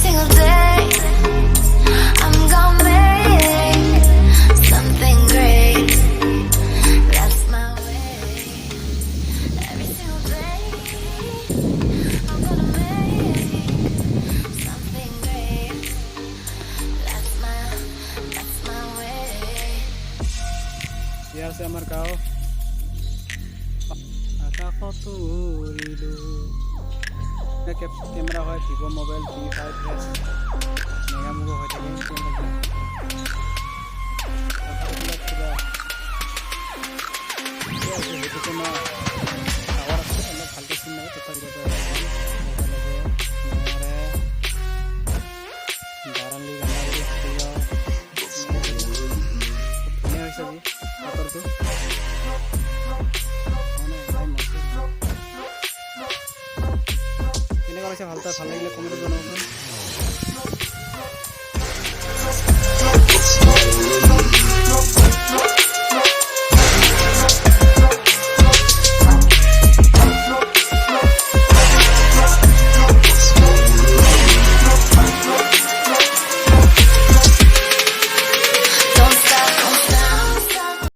single day I'm gonna make something great. That's my way. Every single day I'm gonna make something great. That's my way. ইয়ার সে আমার গাও আকাশ তুলিলো camera হয় Vivo mobile V5s মেগামুগো হয় থাকে ভালকে চিন নাই দাঁড়ালি ধুনীয়া হৈছে আজি পাতৰটো কেনেকুৱা লাগিছে ভাল লাগিলে কমেণ্টত জনাবচোন।